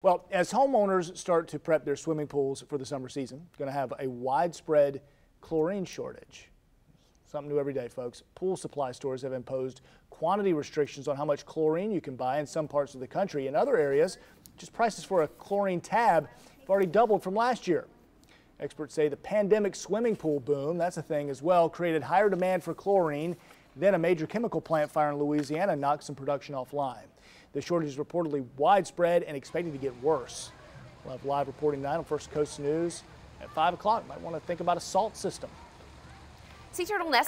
Well, as homeowners start to prep their swimming pools for the summer season, going to have a widespread chlorine shortage. Something new every day, folks. Pool supply stores have imposed quantity restrictions on how much chlorine you can buy in some parts of the country. In other areas, just prices for a chlorine tab have already doubled from last year. Experts say the pandemic swimming pool boom, that's a thing as well, created higher demand for chlorine. Then a major chemical plant fire in Louisiana knocked some production offline. The shortage is reportedly widespread and expected to get worse. We'll have live reporting tonight on First Coast News at 5 o'clock. Might want to think about a salt system. Sea turtle nest